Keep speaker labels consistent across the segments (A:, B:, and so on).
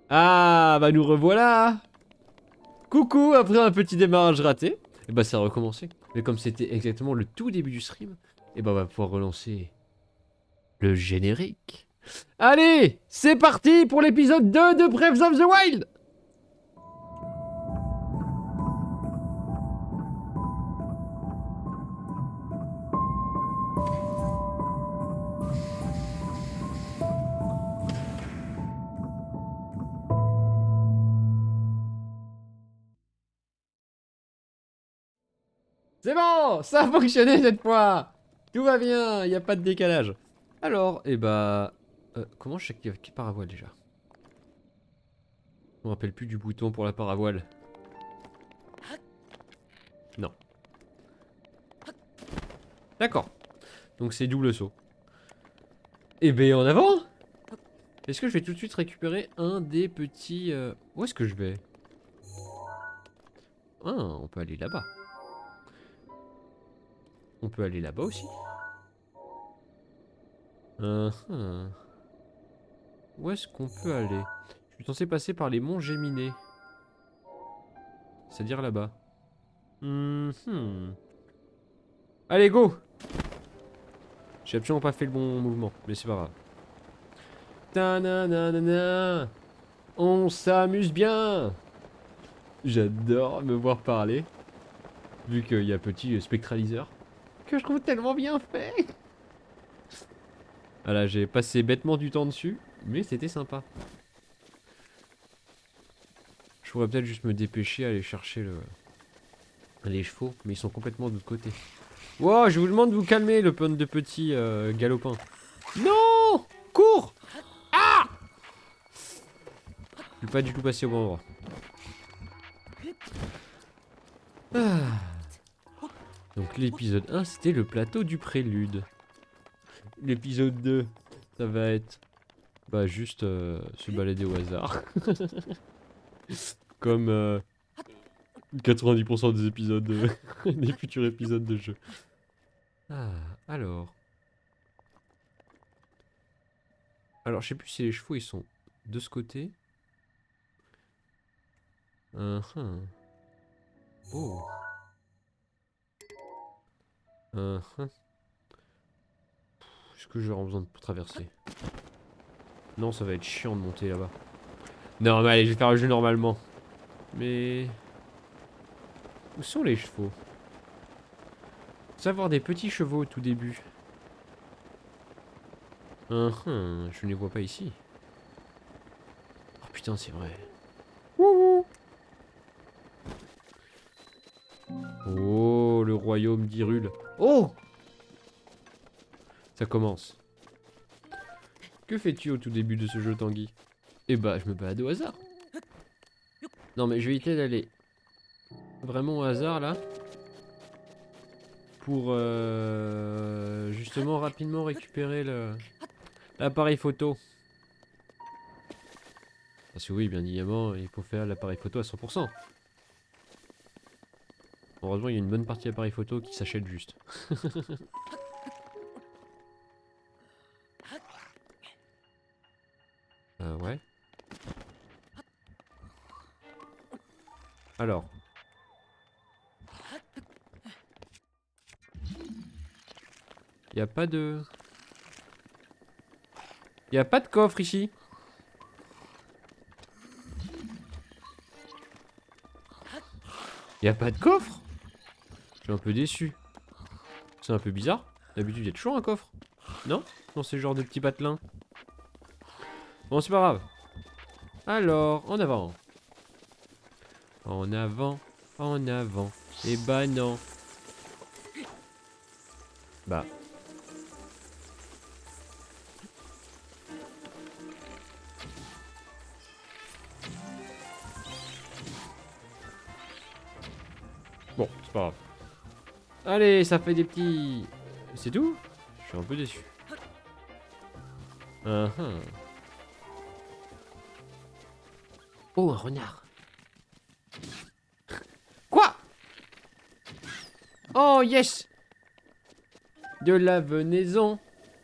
A: Ah, bah nous revoilà. Coucou, après un petit démarrage raté, et bah ça a recommencé. Mais comme c'était exactement le tout début du stream, et bah on va pouvoir relancer le générique. Allez, c'est parti pour l'épisode 2 de Breath of the Wild. C'est bon, ça a fonctionné cette fois. Tout va bien, il n'y a pas de décalage. Alors, et bah... comment j'active paravoile déjà? Je me rappelle plus du bouton pour la paravoile. Non. D'accord. Donc c'est double saut. Et ben en avant. Est-ce que je vais tout de suite récupérer un des petits... Où est-ce que je vais? Ah, on peut aller là-bas. On peut aller là-bas aussi. Uhum. Où est-ce qu'on peut aller? Je suis censé passer par les monts Géminés. C'est-à-dire là-bas. Mhm. Allez, go! J'ai absolument pas fait le bon mouvement, mais c'est pas grave. Ta-na-na-na-na. On s'amuse bien! J'adore me voir parler. Vu qu'il y a petit spectraliseur. Que je trouve tellement bien fait! Voilà, j'ai passé bêtement du temps dessus, mais c'était sympa. Je pourrais peut-être juste me dépêcher, aller chercher les chevaux, mais ils sont complètement de l'autre côté. Wow, je vous demande de vous calmer, le pun de petit galopin. Non! Cours! Je suis pas du tout passé au bon endroit. Ah. Donc l'épisode 1, c'était le plateau du prélude. L'épisode 2, ça va être... Bah juste se balader au hasard. Comme 90% des épisodes, des futurs épisodes de jeu. Ah, alors... Alors, je sais plus si les chevaux, ils sont de ce côté. Uhum. Oh. Uhum. Est-ce que j'aurai besoin de traverser? Non, ça va être chiant de monter là-bas. Non, mais allez, je vais faire le jeu normalement. Mais... Où sont les chevaux? Savoir des petits chevaux au tout début. Je ne les vois pas ici. Oh putain, c'est vrai. Wouhou. Oh, le royaume d'Hyrule. Oh! Ça commence. Que fais-tu au tout début de ce jeu, Tanguy? Eh bah, je me balade au hasard. Non, mais je vais éviter d'aller vraiment au hasard, là. Pour, justement, rapidement récupérer l'appareil photo. Parce que oui, bien évidemment, il faut faire l'appareil photo à 100%. Heureusement, il y a une bonne partie appareil photo qui s'achète juste. Ouais. Alors. Il y a pas de... Il y a pas de coffre ici. Il y a pas de coffre. Je suis un peu déçu. C'est un peu bizarre. D'habitude, il y a toujours un coffre. Non? Dans ce genre de petits patelins. Bon, c'est pas grave. Alors, en avant. En avant. En avant. Et bah non. Bah. Bon, c'est pas grave. Allez, ça fait des petits... C'est tout? Je suis un peu déçu. Oh, un renard. Quoi? Oh, yes! De la venaison.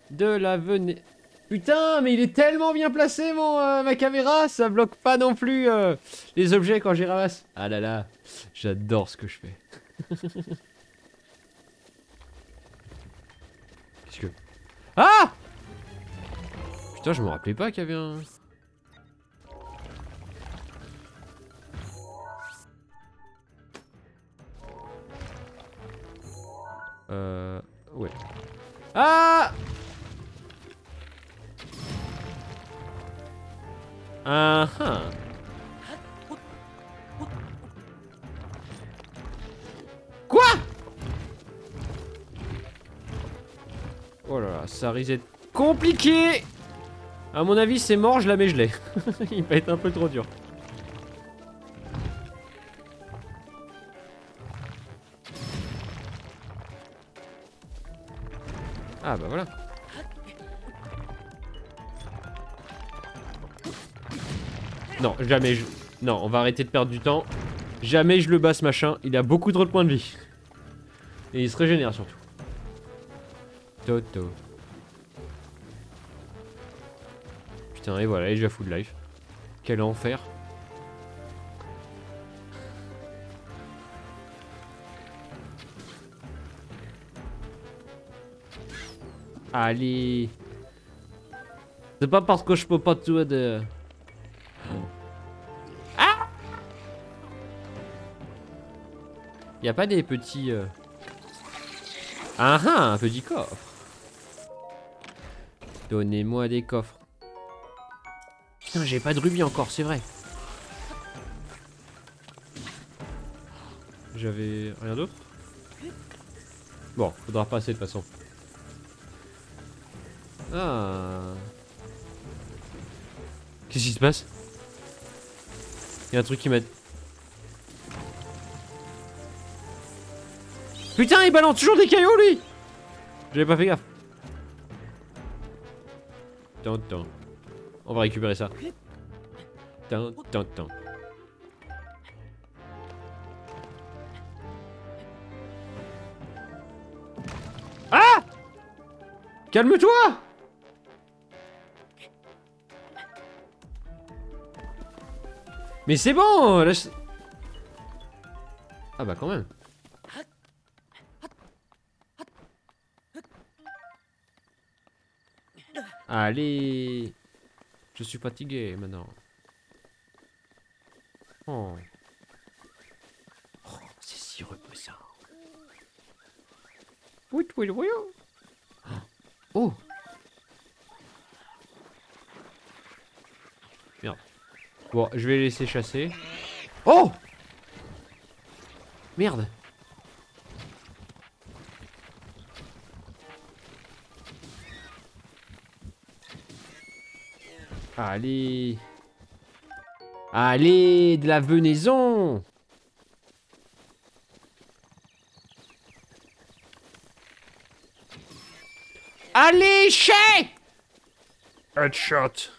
A: De la venaison. Putain, mais il est tellement bien placé, ma caméra, ça bloque pas non plus les objets quand j'y ramasse. Ah là là, j'adore ce que je fais. Qu'est-ce que... Ah! Putain, je me rappelais pas qu'il y avait un... Ouais. Ah! Ah ah. Quoi? Oh là là, ça risque d'être compliqué. À mon avis, c'est mort, je la mets gelée. Il va être un peu trop dur. Ah bah voilà. Non, jamais je... Non, on va arrêter de perdre du temps. Jamais je le bats ce machin, il a beaucoup trop de points de vie. Et il se régénère surtout. Toto. Putain, et voilà, et je vais à full life. Quel enfer. Allez. C'est pas parce que je peux pas tuer de... Ah! Y a pas des petits... Ah ah, un petit coffre. Donnez-moi des coffres. Putain, j'ai pas de rubis encore, c'est vrai. J'avais rien d'autre? Bon, faudra passer de toute façon. Ah. Qu'est-ce qui se passe? Il y a un truc qui m'a... Putain, il balance toujours des cailloux, lui! J'avais pas fait gaffe. Tant. On va récupérer ça. Tant. Ah! Calme-toi! Mais c'est bon, laisse... Ah bah quand même. Allez. Je suis fatigué maintenant. Oh. Oh, c'est si reposant. Oui. Oh. Merde. Bon, je vais laisser chasser. Oh! Merde. Allez. Allez, de la venaison. Allez, chais! Headshot.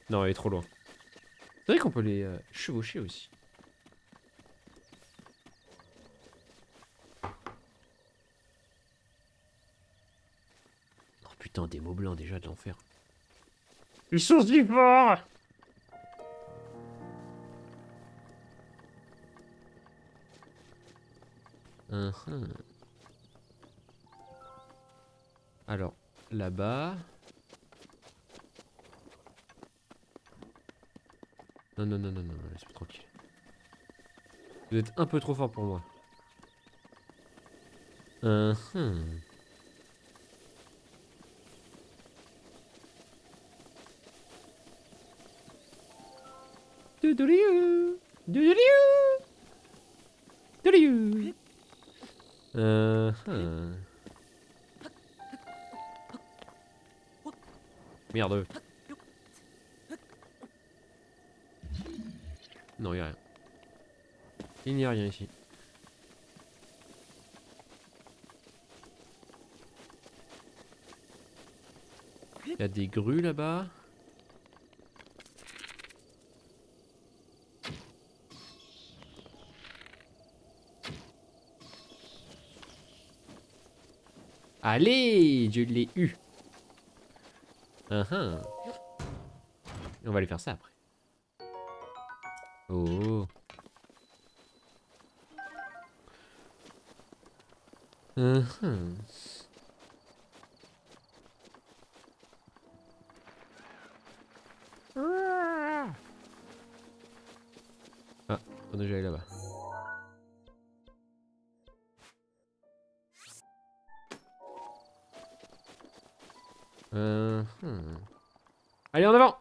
A: Non, elle est trop loin. C'est vrai qu'on peut les chevaucher aussi. Oh putain, des mots blancs déjà de l'enfer. Ils sont si forts! Alors, là-bas... Non, laisse-moi tranquille. Vous êtes un peu trop fort pour moi. Doudouliou. Merde. Non, il n'y a rien. Il n'y a rien ici. Il y a des grues là-bas. Allez, je l'ai eu. Ah. On va aller faire ça après. Oh. Mhm. Ah, on est déjà allé là-bas. Allez, en avant!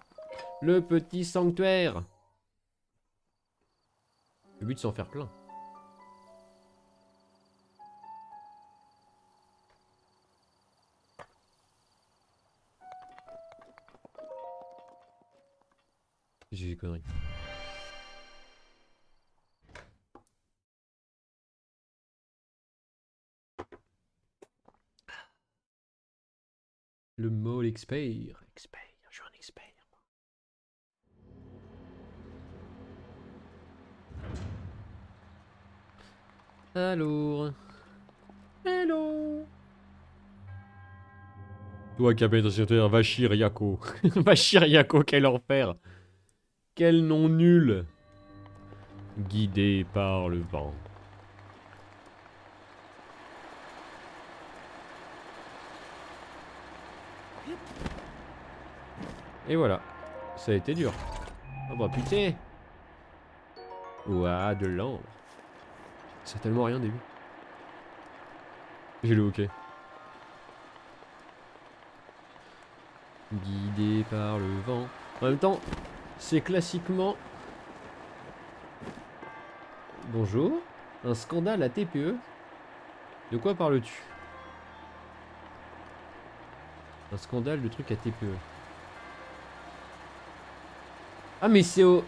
A: Le petit sanctuaire. Le but, c'est d'en faire plein. J'ai des conneries. Le mot expert. Expert, je suis un expert. Alors. Hello. Toi, capitaine sanctuaire, Vachir Yako. Vachir Yako, quel enfer. Quel nom nul. Guidé par le vent. Et voilà. Ça a été dur. Oh bah putain. Ouah, de l'ambre. C'est tellement rien au début. J'ai le hockey. Guidé par le vent. En même temps, c'est classiquement... Bonjour. Un scandale à TPE. De quoi parles-tu? Un scandale de trucs à TPE. Ah mais c'est au...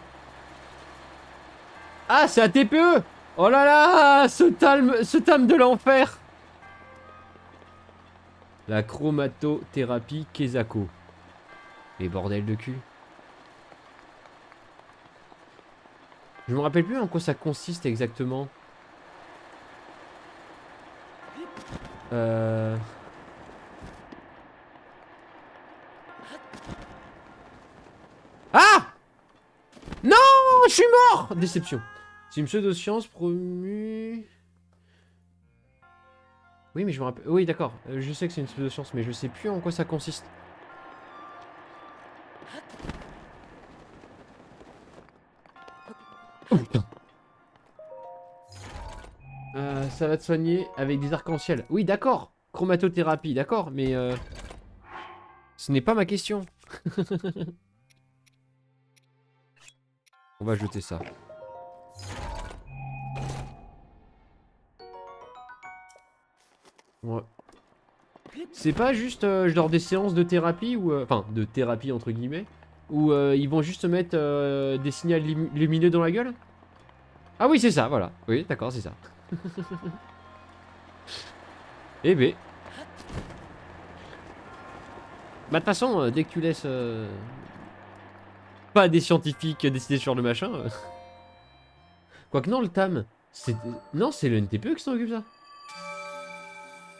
A: Ah c'est à TPE. Oh là là, ce thème de l'enfer. La chromatothérapie Kezako. Les bordels de cul. Je me rappelle plus en quoi ça consiste exactement. Ah! Non! Je suis mort! Déception. C'est une pseudo-science promue... Oui, mais je me rappelle... Oui, d'accord. Je sais que c'est une pseudo-science, mais je sais plus en quoi ça consiste. Oh putain. Ça va te soigner avec des arcs-en-ciel. Oui, d'accord. Chromatothérapie, d'accord, mais... Ce n'est pas ma question. On va jeter ça. Ouais. C'est pas juste genre des séances de thérapie ou... Enfin, de thérapie entre guillemets. Où ils vont juste mettre des signaux lumineux dans la gueule? Ah oui, c'est ça, voilà. Oui, d'accord, c'est ça. Eh ben. Bah de toute façon, dès que tu laisses... pas des scientifiques décider sur le machin... Quoique non, le TAM... Non, c'est le NTPE qui s'en occupe ça.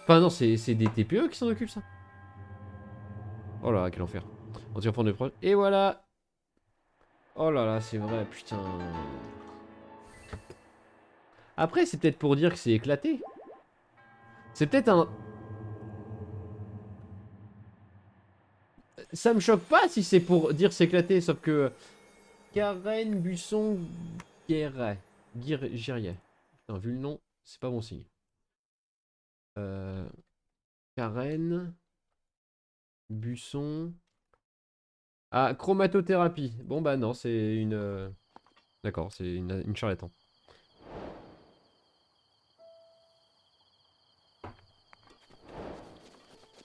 A: Enfin non, c'est des TPE qui s'en occupent ça. Oh là là, quel enfer. On tire prendre le proche. Et voilà. Oh là là, c'est vrai, putain. Après, c'est peut-être pour dire que c'est éclaté. C'est peut-être un... Ça me choque pas si c'est pour dire c'est éclaté, sauf que... Karen Busson Guéret. Girier. Putain, vu le nom, c'est pas bon signe. Karen... Busson... Ah, chromatothérapie. Bon bah non, c'est une... D'accord, c'est une charlatan.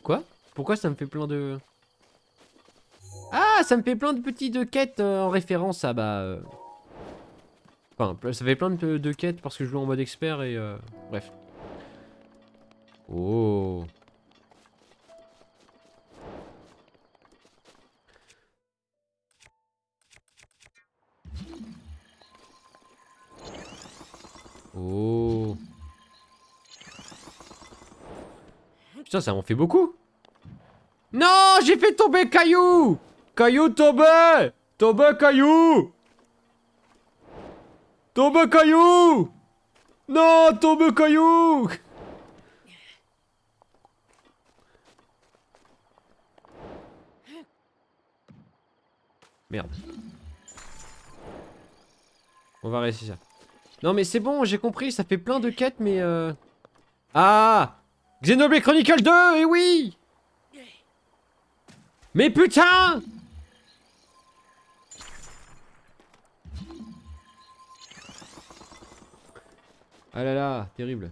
A: Quoi? Pourquoi ça me fait plein de... Ah, ça me fait plein de petites quêtes en référence à bah... Enfin, ça fait plein de quêtes parce que je joue en mode expert et... Bref. Oh. Oh. Putain, ça en fait beaucoup. Non, j'ai fait tomber Caillou. Caillou tombé. Tombé Caillou. Tombé Caillou. Non, tombé Caillou. Merde. On va réussir ça. Non mais c'est bon, j'ai compris, ça fait plein de quêtes mais Ah, Xenoblade Chronicle 2, eh oui. Mais putain. Ah là là, terrible.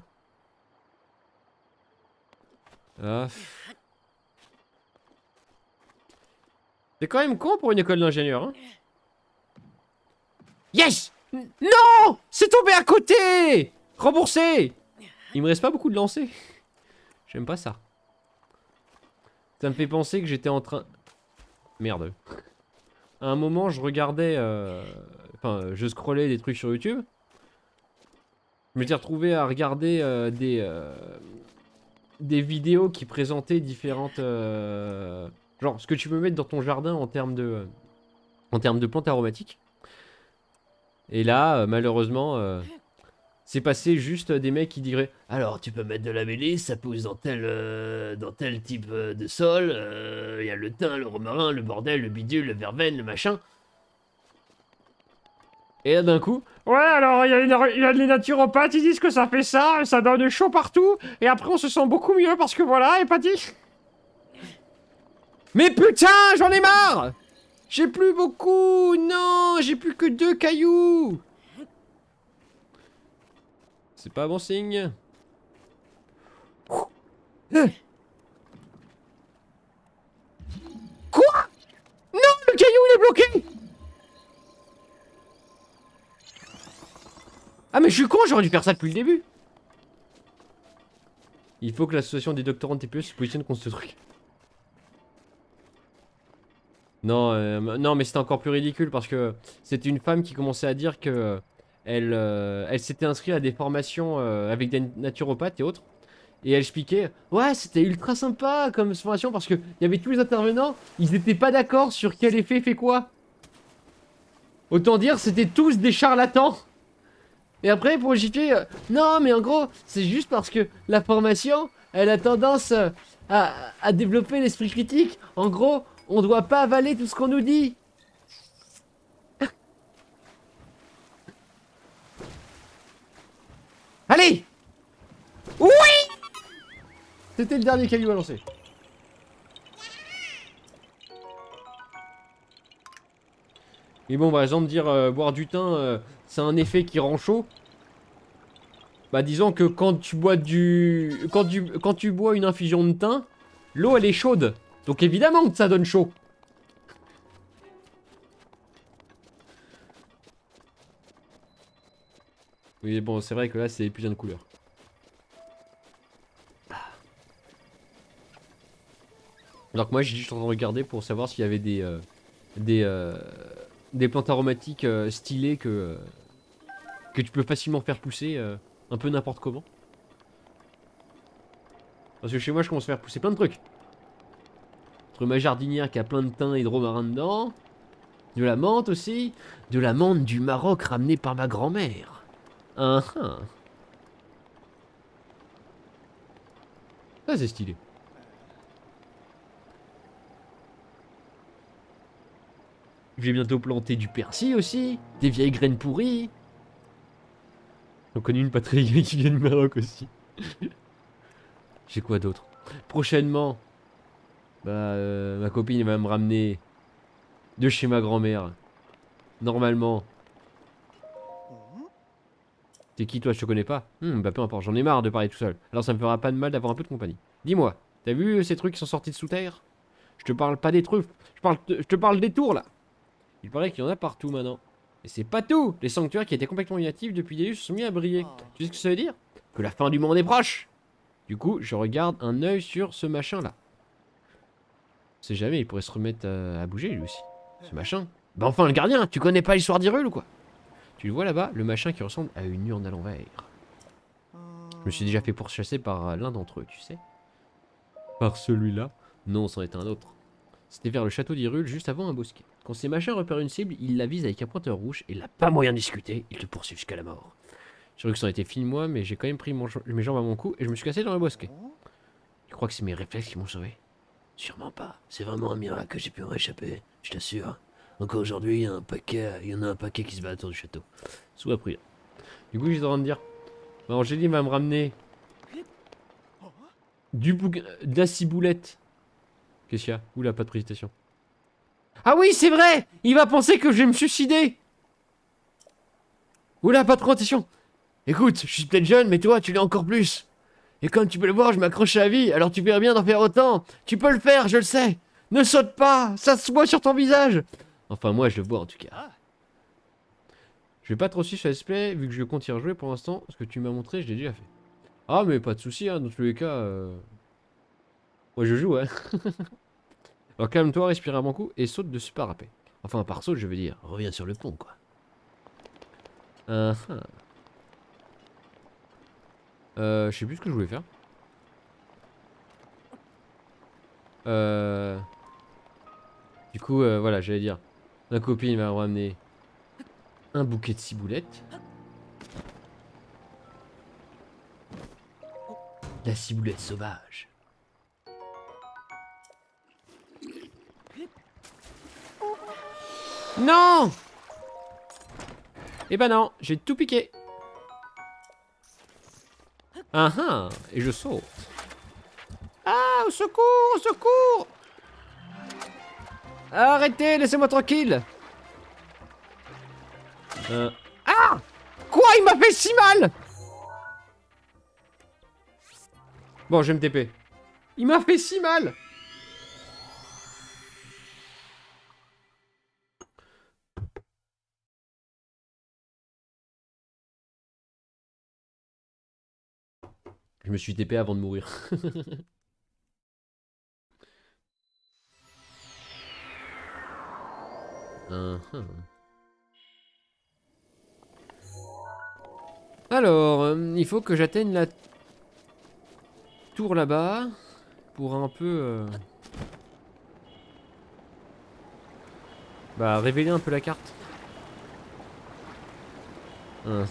A: Ah. C'est quand même con pour une école d'ingénieur, hein. Yes. Non. C'est tombé à côté. Remboursé. Il me reste pas beaucoup de lancers. J'aime pas ça. Ça me fait penser que j'étais en train... Merde. À un moment, je regardais... Enfin, je scrollais des trucs sur YouTube. Je m'étais retrouvé à regarder des vidéos qui présentaient différentes... Genre, ce que tu peux mettre dans ton jardin en termes de plantes aromatiques. Et là, malheureusement... c'est passé juste des mecs qui diraient alors tu peux mettre de la mélisse, ça pousse dans tel type de sol, il y a le thym, le romarin, le bordel, le bidule, le verveine, le machin. Et là d'un coup, ouais alors il y a les naturopathes, ils disent que ça fait ça, ça donne chaud partout, et après on se sent beaucoup mieux parce que voilà, et pas dit. Mais putain, j'en ai marre. J'ai plus beaucoup, non, j'ai plus que 2 cailloux. C'est pas bon signe. Quoi? Non, le caillou il est bloqué. Ah mais je suis con, j'aurais dû faire ça depuis le début. Il faut que l'association des doctorants de TPE se positionne contre ce truc. Non, non mais c'était encore plus ridicule parce que c'était une femme qui commençait à dire que elle s'était inscrite à des formations avec des naturopathes et autres. Et elle expliquait, ouais c'était ultra sympa comme formation parce que il y avait tous les intervenants, ils étaient pas d'accord sur quel effet fait quoi. Autant dire c'était tous des charlatans. Et après pour justifier, non mais en gros c'est juste parce que la formation elle a tendance à développer l'esprit critique. En gros on doit pas avaler tout ce qu'on nous dit. Allez. Oui. C'était le dernier caillou à lancer. Mais bon, par exemple, dire boire du thym, c'est un effet qui rend chaud. Bah, disons que quand tu bois quand tu bois une infusion de thym, l'eau elle est chaude. Donc évidemment que ça donne chaud. Oui, bon, c'est vrai que là, c'est épuisant de couleur. Donc moi, j'ai juste en train de regarder pour savoir s'il y avait des plantes aromatiques stylées que tu peux facilement faire pousser un peu n'importe comment. Parce que chez moi, je commence à faire pousser plein de trucs. Entre ma jardinière qui a plein de thym et de romarin dedans. De la menthe aussi. De la menthe du Maroc ramenée par ma grand-mère. Ça c'est stylé. Je vais bientôt planter du persil aussi. Des vieilles graines pourries. J'en connais une pas très vieille qui vient du Maroc aussi. J'ai quoi d'autre? Prochainement, bah, ma copine va me ramener de chez ma grand-mère. Normalement. T'es qui toi, je te connais pas? Bah peu importe, j'en ai marre de parler tout seul. Alors ça me fera pas de mal d'avoir un peu de compagnie. Dis-moi, t'as vu ces trucs qui sont sortis de sous terre? Je te parle pas des trucs, je te parle des tours là. Il paraît qu'il y en a partout maintenant. Et c'est pas tout. Les sanctuaires qui étaient complètement inactifs depuis des lieux se sont mis à briller. Tu sais ce que ça veut dire? Que la fin du monde est proche. Du coup, je regarde un œil sur ce machin là. On sait jamais, il pourrait se remettre à bouger lui aussi. Ce machin. Bah enfin le gardien, tu connais pas l'histoire d'Hyrule ou quoi? Tu le vois là-bas, le machin qui ressemble à une urne à l'envers. Je me suis déjà fait pourchasser par l'un d'entre eux, tu sais. Par celui-là. Non, c'en était un autre. C'était vers le château d'Hyrule, juste avant un bosquet. Quand ces machins repèrent une cible, ils la visent avec un pointeur rouge et là, pas moyen de discuter, ils te poursuivent jusqu'à la mort. J'ai cru que ça en était fini de moi, mais j'ai quand même pris mes jambes à mon cou et je me suis cassé dans le bosquet. Tu crois que c'est mes réflexes qui m'ont sauvé? Sûrement pas. C'est vraiment un miracle que j'ai pu en réchapper, je t'assure. Encore aujourd'hui, il y en a un paquet qui se bat autour du château. Sous appris. Du coup, j'ai le droit de dire. Bah, Angéline va me ramener de la ciboulette. Qu'est-ce qu'il y a? Oula, pas de précipitation. Ah oui, c'est vrai! Il va penser que je vais me suicider! Oula, pas de précipitation! Écoute, je suis peut-être jeune, mais toi, tu l'es encore plus. Et comme tu peux le voir, je m'accroche à la vie, alors tu verrais bien d'en faire autant. Tu peux le faire, je le sais. Ne saute pas, ça se voit sur ton visage. Enfin, moi, je le vois en tout cas. Je vais pas trop suivre ce let's play, vu que je compte y rejouer pour l'instant. Ce que tu m'as montré, je l'ai déjà fait. Ah, mais pas de soucis, hein, dans tous les cas. Moi, je joue, hein. Alors calme-toi, respire un bon coup et saute de super rapide. Enfin, par saute, je veux dire. Reviens sur le pont, quoi. Je sais plus ce que je voulais faire. Du coup, voilà, j'allais dire. Ma copine va me ramener un bouquet de ciboulettes. La ciboulette sauvage. Non! Eh ben non, j'ai tout piqué. Ah ah, et je saute. Ah, au secours, au secours! Arrêtez, laissez-moi tranquille. Ah! Quoi? Il m'a fait si mal! Bon, je vais me TP. Il m'a fait si mal! Je me suis TP avant de mourir. Alors, il faut que j'atteigne la tour là-bas pour un peu... Bah, révéler un peu la carte. De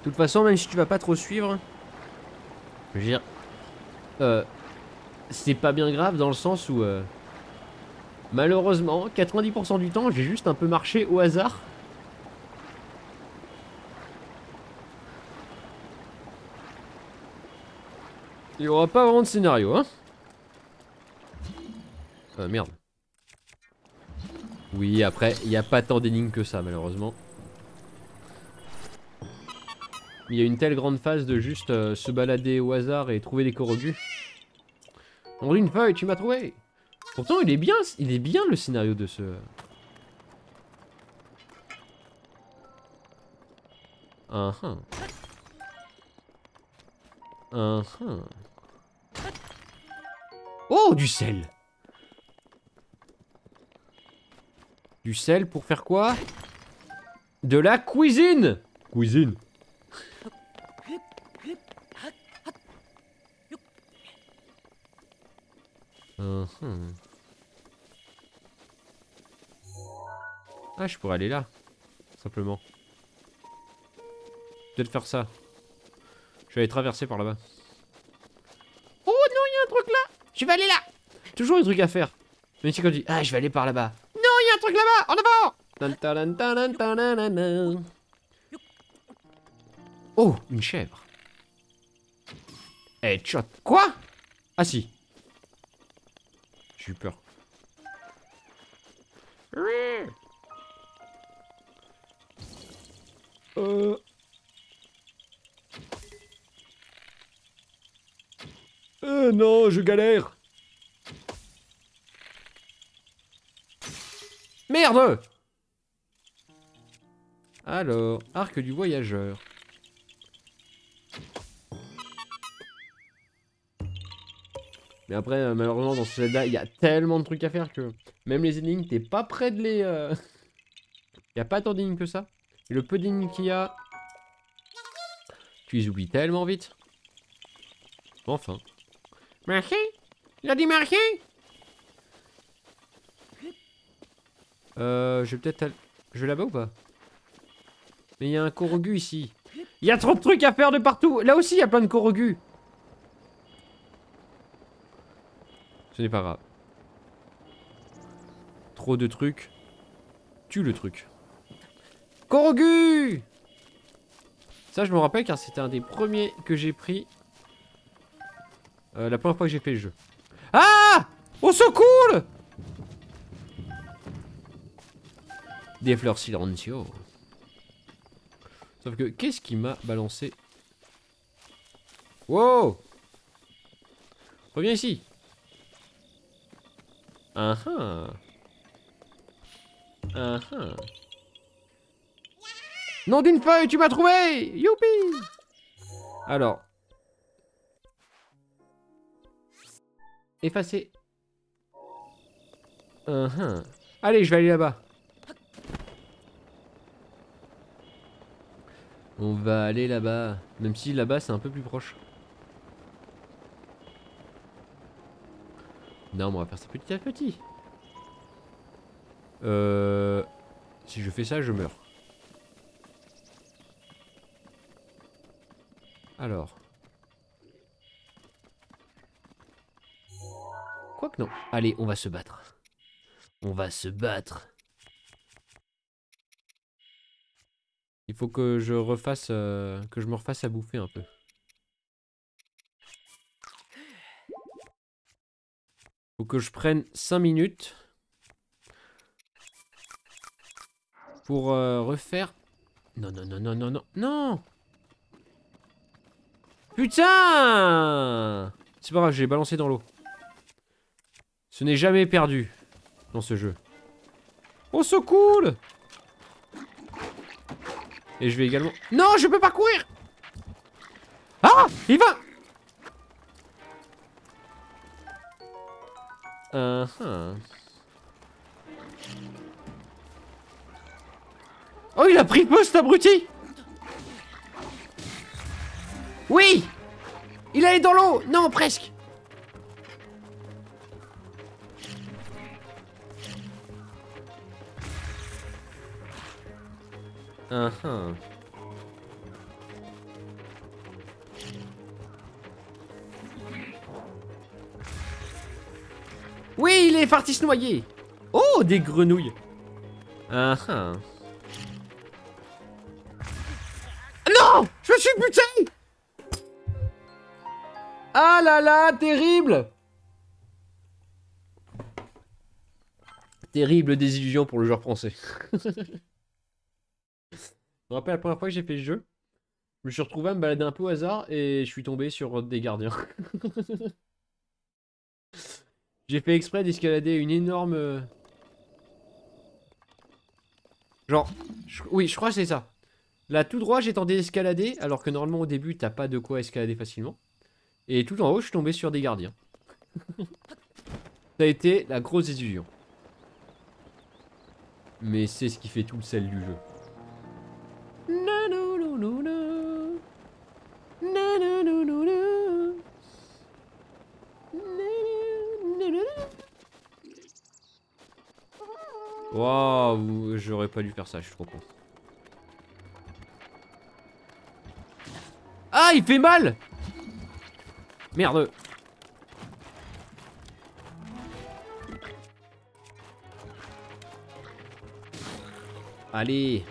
A: toute façon, même si tu vas pas trop suivre, je veux dire, c'est pas bien grave dans le sens où, malheureusement, 90% du temps, j'ai juste un peu marché au hasard. Il y aura pas vraiment de scénario, hein. Merde. Oui, après, il n'y a pas tant d'énigmes que ça, malheureusement. Il y a une telle grande phase de juste se balader au hasard et trouver des corogus. On une feuille, tu m'as trouvé. Pourtant, il est bien le scénario de ce... Oh, du sel. Du sel pour faire quoi? De la cuisine. Cuisine. Ah, je pourrais aller là. Simplement. Peut-être faire ça. Je vais aller traverser par là-bas. Oh non, il y a un truc là. Je vais aller là. Toujours un truc à faire. Mais c'est quand tu dis, ah, je vais aller par là-bas. Non, il y a un truc là-bas. En avant. Oh, une chèvre. Headshot. Quoi? Ah si. J'ai eu peur. Non, je galère. Merde. Alors, arc du voyageur. Mais après, malheureusement, dans ce Zelda, il y a tellement de trucs à faire que même les énigmes, t'es pas près de les... Il y a pas tant d'énigmes que ça. Et le peu d'énigmes qu'il y a, tu les oublies tellement vite. Enfin. Merci. Il a dit mais rien. Je vais peut-être aller... Je vais là-bas ou pas? Mais il y a un Korogu ici. Il y a trop de trucs à faire de partout. Là aussi, il y a plein de Korogu. Ce n'est pas grave. Trop de trucs. Tue le truc. Korogu! Ça, je me rappelle car c'était un des premiers que j'ai pris. La première fois que j'ai fait le jeu. Ah! Au secours! Des fleurs silencio. Sauf que, qu'est-ce qui m'a balancé? Wow! Reviens ici. Ah ah. Ah ah. Nom d'une feuille, tu m'as trouvé! Youpi! Alors. Effacer. Ah ah. Allez, je vais aller là-bas. On va aller là-bas. Même si là-bas, c'est un peu plus proche. Non, mais on va faire ça petit à petit. Si je fais ça, je meurs. Alors. Quoique non. Allez, on va se battre. On va se battre. Il faut que je refasse... que je me refasse à bouffer un peu. Faut que je prenne 5 minutes. Pour refaire... Non, non, non, non, non, non, non! Putain! C'est pas grave, j'ai balancé dans l'eau. Ce n'est jamais perdu dans ce jeu. Oh, so cool! Et je vais également... Non, je peux pas courir! Ah! Il va! Oh, il a pris feu, cet abruti! Oui! Il allait dans l'eau! Non, presque! Oui, il est parti se noyer! Oh, des grenouilles! Non! Je me suis buté! Ah là là, terrible! Terrible désillusion pour le joueur français. Je me rappelle la première fois que j'ai fait le jeu, je me suis retrouvé à me balader un peu au hasard et je suis tombé sur des gardiens. J'ai fait exprès d'escalader une énorme... Genre, oui, je crois que c'est ça. Là, tout droit, j'ai tenté d'escalader, alors que normalement au début, t'as pas de quoi escalader facilement. Et tout en haut, je suis tombé sur des gardiens. Ça a été la grosse désillusion. Mais c'est ce qui fait tout le sel du jeu. Waouh, j'aurais pas dû faire ça, je suis trop con. Ah, il fait mal! Merde. Allez.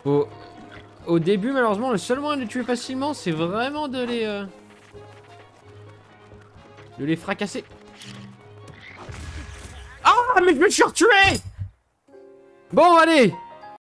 A: Au début, malheureusement, le seul moyen de les tuer facilement, c'est vraiment de les fracasser. Ah, mais je me suis retué! Bon, allez!